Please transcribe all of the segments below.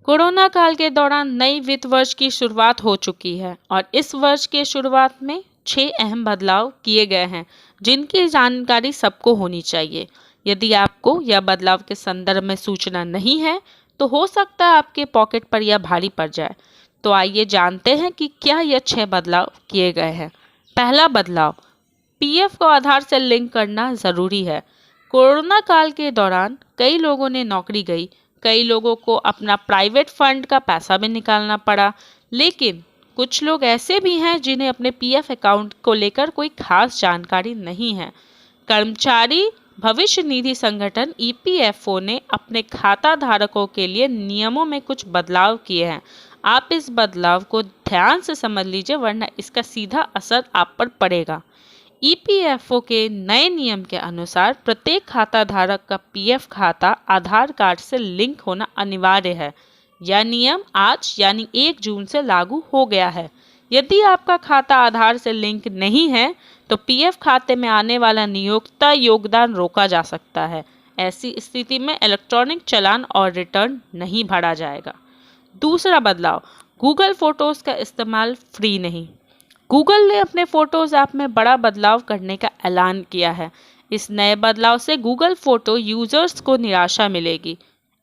Corona काल के दौरान नई वित्त वर्ष की शुरुआत हो चुकी है और इस वर्ष के शुरुआत में 6 अहम बदलाव किए गए हैं जिनकी जानकारी सबको होनी चाहिए। यदि आपको यह बदलाव के संदर्भ में सूचना नहीं है तो हो सकता है आपके पॉकेट पर यह भारी पड़ जाए। तो आइए जानते हैं कि क्या यह 6 बदलाव किए गए हैं। पहला बदलाव, पीएफ को आधार से लिंक करना ज़रूरी है। कोरोना काल के दौरान कई लोगों ने नौकरी गई, कई लोगों को अपना प्राइवेट फंड का पैसा भी निकालना पड़ा, लेकिन कुछ लोग ऐसे भी हैं जिन्हें अपने पीएफ अकाउंट को लेकर कोई खास जानकारी नहीं है। कर्मचारी भविष्य निधि संगठन ईपीएफओ ने अपने खाता धारकों के लिए नियमों में कुछ बदलाव किए हैं। आप इस बदलाव को ध्यान से समझ लीजिए वरना इसका सीधा असर आप पर पड़ेगा। ईपीएफओ के नए नियम के अनुसार प्रत्येक खाता धारक का पीएफ खाता आधार कार्ड से लिंक होना अनिवार्य है। यह नियम आज यानी 1 जून से लागू हो गया है। यदि आपका खाता आधार से लिंक नहीं है तो पीएफ खाते में आने वाला नियोक्ता योगदान रोका जा सकता है। ऐसी स्थिति में इलेक्ट्रॉनिक चालान और रिटर्न नहीं भरा जाएगा। दूसरा बदलाव, गूगल फोटोज का इस्तेमाल फ्री नहीं। गूगल ने अपने फोटोज ऐप में बड़ा बदलाव करने का ऐलान किया है। इस नए बदलाव से गूगल फोटो यूजर्स को निराशा मिलेगी।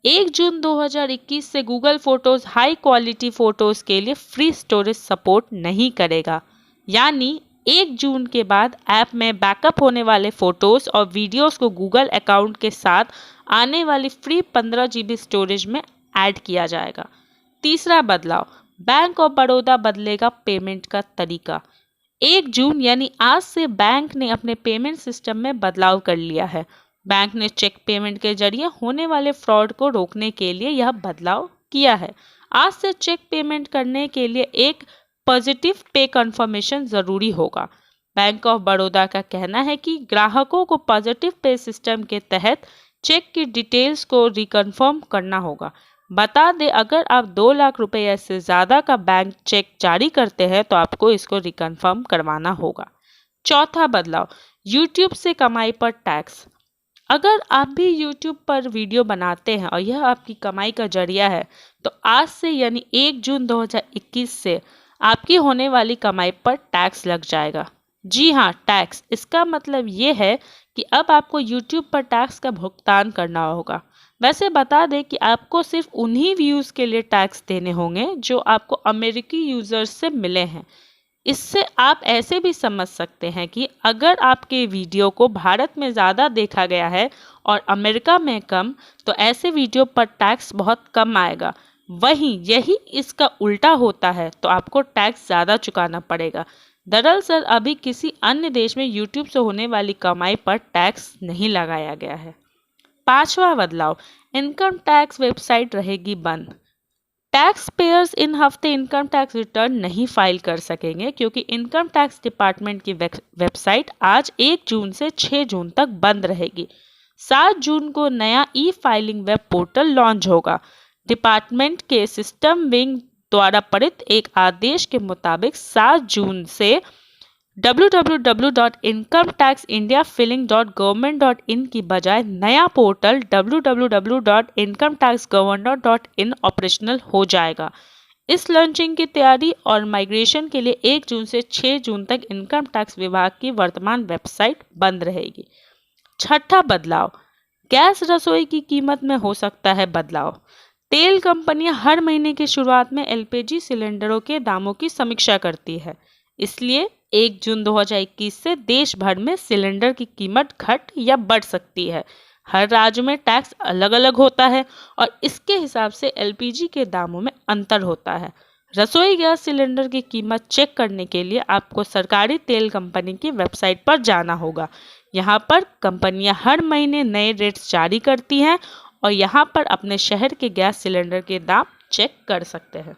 1 जून 2021 से Google photos high quality photos के लिए फ्री स्टोरेज सपोर्ट नहीं करेगा। यानी 1 जून के बाद ऐप में बैकअप होने वाले फोटोज और वीडियोस को गूगल अकाउंट के साथ आने वाली फ्री 15 GB स्टोरेज में ऐड किया जाएगा। तीसरा बदलाव, बैंक ऑफ बड़ौदा बदलेगा पेमेंट का तरीका। 1 जून यानी आज से बैंक ने अपने पेमेंट सिस्टम में बदलाव कर लिया है। बैंक ने चेक पेमेंट के जरिए होने वाले फ्रॉड को रोकने के लिए यह बदलाव किया है। आज से चेक पेमेंट करने के लिए एक पॉजिटिव पे कंफर्मेशन जरूरी होगा। बैंक ऑफ बड़ौदा का कहना है कि ग्राहकों को पॉजिटिव पे सिस्टम के तहत चेक की डिटेल्स को रिकन्फर्म करना होगा। बता दें, अगर आप 2 लाख रुपए या से ज़्यादा का बैंक चेक जारी करते हैं तो आपको इसको रिकन्फर्म करवाना होगा। चौथा बदलाव, यूट्यूब से कमाई पर टैक्स। अगर आप भी यूट्यूब पर वीडियो बनाते हैं और यह आपकी कमाई का जरिया है तो आज से यानी 1 जून 2021 से आपकी होने वाली कमाई पर टैक्स लग जाएगा। जी हाँ, टैक्स। इसका मतलब ये है कि अब आपको यूट्यूब पर टैक्स का भुगतान करना होगा। वैसे बता दें कि आपको सिर्फ उन्हीं व्यूज़ के लिए टैक्स देने होंगे जो आपको अमेरिकी यूज़र्स से मिले हैं। इससे आप ऐसे भी समझ सकते हैं कि अगर आपके वीडियो को भारत में ज़्यादा देखा गया है और अमेरिका में कम, तो ऐसे वीडियो पर टैक्स बहुत कम आएगा। वहीं यही इसका उल्टा होता है तो आपको टैक्स ज़्यादा चुकाना पड़ेगा। दरअसल अभी किसी अन्य देश में यूट्यूब से होने वाली कमाई पर टैक्स नहीं लगाया गया है। पांचवा बदलाव, इनकम टैक्स वेबसाइट रहेगी बंद। टैक्स पेयर्स इन हफ्ते इनकम टैक्स रिटर्न नहीं फाइल कर सकेंगे क्योंकि इनकम टैक्स डिपार्टमेंट की वेबसाइट आज 1 जून से 6 जून तक बंद रहेगी। 7 जून को नया ई फाइलिंग वेब पोर्टल लॉन्च होगा। डिपार्टमेंट के सिस्टम विंग द्वारा पारित एक आदेश के मुताबिक 7 जून से www.incometaxindiafiling.government.in की बजाय नया पोर्टल www.incometaxgovernor.in ऑपरेशनल हो जाएगा। इस लॉन्चिंग की तैयारी और माइग्रेशन के लिए 1 जून से 6 जून तक इनकम टैक्स विभाग की वर्तमान वेबसाइट बंद रहेगी। छठा बदलाव, गैस रसोई की कीमत में हो सकता है बदलाव। तेल कंपनियां हर महीने की शुरुआत में एलपीजी सिलेंडरों के दामों की समीक्षा करती है। इसलिए 1 जून 2021 से देश भर में सिलेंडर की कीमत घट या बढ़ सकती है। हर राज्य में टैक्स अलग अलग होता है और इसके हिसाब से एलपीजी के दामों में अंतर होता है। रसोई गैस सिलेंडर की कीमत चेक करने के लिए आपको सरकारी तेल कंपनी की वेबसाइट पर जाना होगा। यहाँ पर कंपनियाँ हर महीने नए रेट्स जारी करती हैं और यहाँ पर अपने शहर के गैस सिलेंडर के दाम चेक कर सकते हैं।